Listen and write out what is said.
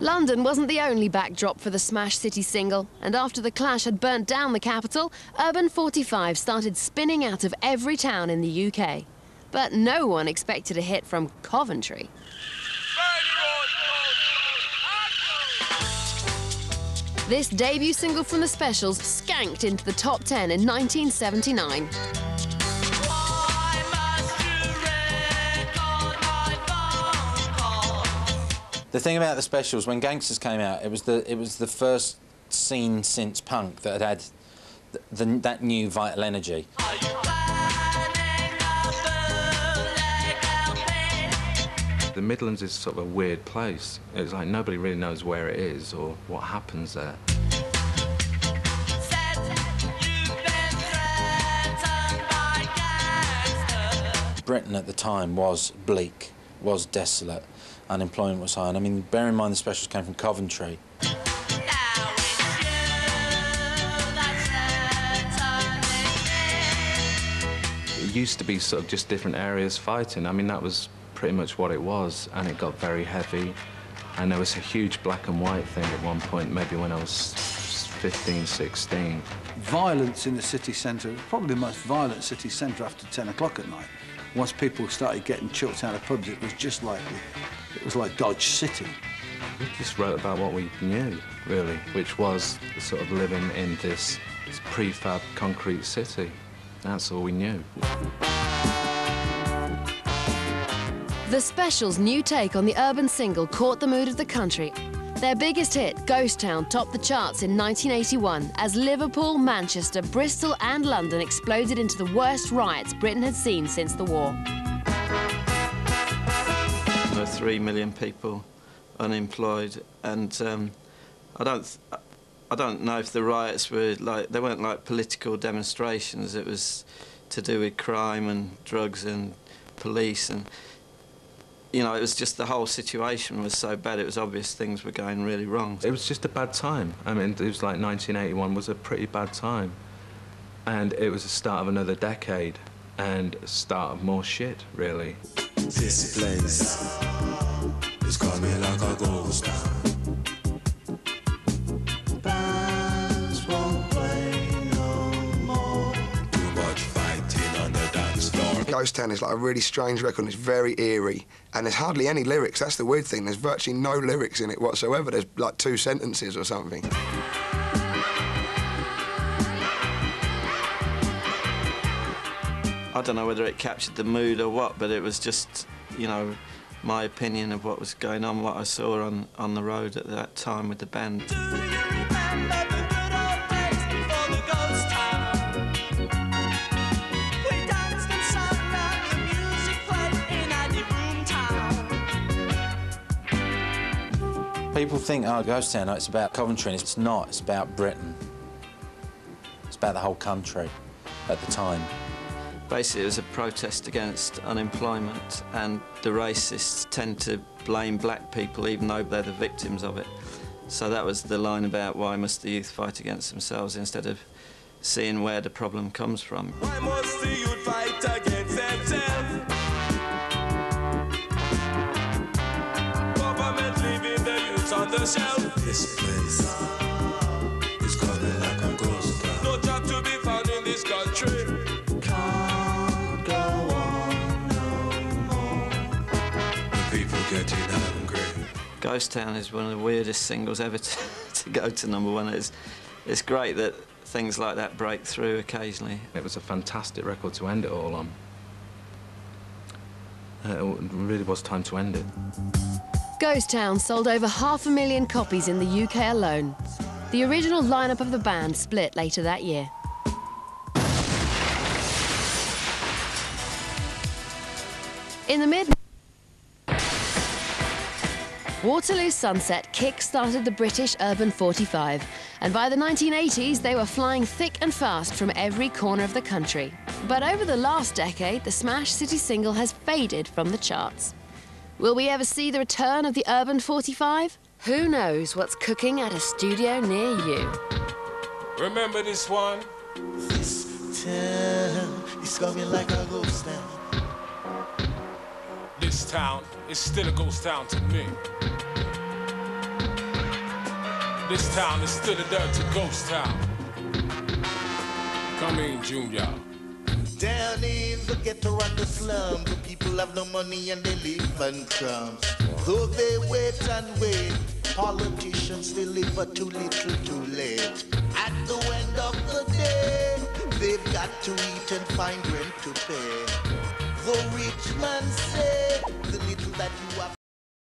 London wasn't the only backdrop for the smash City single, and after the clash had burnt down the capital, Urban 45 started spinning out of every town in the UK. But no one expected a hit from Coventry. This debut single from the Specials skanked into the top 10 in 1979. The thing about the Specials, when Gangsters came out, it was the first scene since punk that had that new vital energy. The Midlands is sort of a weird place. It's like nobody really knows where it is or what happens there. Britain at the time was bleak, was desolate, unemployment was high, and I mean, bear in mind the Specials came from Coventry. It used to be sort of just different areas fighting. I mean, that was pretty much what it was, and it got very heavy. And there was a huge black and white thing at one point, maybe when I was 15, 16. Violence in the city centre, probably the most violent city centre after 10 o'clock at night. Once people started getting chucked out of pubs, it was like Dodge City. We just wrote about what we knew, really, which was sort of living in this prefab concrete city. That's all we knew. The Specials' new take on the urban single caught the mood of the country. Their biggest hit, Ghost Town, topped the charts in 1981 as Liverpool, Manchester, Bristol and London exploded into the worst riots Britain had seen since the war. There were 3 million people unemployed, and I don't know if the riots were they weren't like political demonstrations. It was to do with crime and drugs and police, and you know, it was just the whole situation was so bad, it was obvious things were going really wrong. It was just a bad time. I mean, it was like 1981 was a pretty bad time. And it was the start of another decade and the start of more shit, really. This place is coming like a ghost town. Bands won't play no more. Too much fighting on the dance floor. Ghost Town is like a really strange record, and it's very eerie, and there's hardly any lyrics. That's the weird thing. There's virtually no lyrics in it whatsoever. There's like 2 sentences or something. I don't know whether it captured the mood or what, but it was just, you know, my opinion of what was going on, what I saw on the road at that time with the band. Do you remember the good old days before the ghost town? We danced and sang and the music played in any boom town. People think, oh, Ghost Town, no, it's about Coventry, and it's not. It's about Britain. It's about the whole country at the time. Basically, it was a protest against unemployment, and the racists tend to blame black people even though they're the victims of it. So that was the line about why must the youth fight against themselves instead of seeing where the problem comes from. Why must the youth fight against themselves? Government leaving the youth on the shelf. This place is coming like a ghost town. No job to be found in this country. Can't go on no more. The people getting angry. Ghost Town is one of the weirdest singles ever to go to _1. It's great that things like that break through occasionally. It was a fantastic record to end it all on. It really was time to end it. Ghost Town sold over 500,000 copies in the UK alone. The original lineup of the band split later that year. In the Waterloo Sunset kick-started the British Urban 45, and by the 1980s they were flying thick and fast from every corner of the country. But over the last decade, the smash City single has faded from the charts. Will we ever see the return of the Urban 45? Who knows what's cooking at a studio near you? Remember this one? This town is coming like a ghost town. This town is still a ghost town to me. This town is still a dirty ghost town. Come in, Junior. Down in the ghetto and the slum, the people have no money and they live on crumbs. Though they wait and wait, politicians deliver too little too late. At the end of the day, they've got to eat and find rent to pay. The rich man says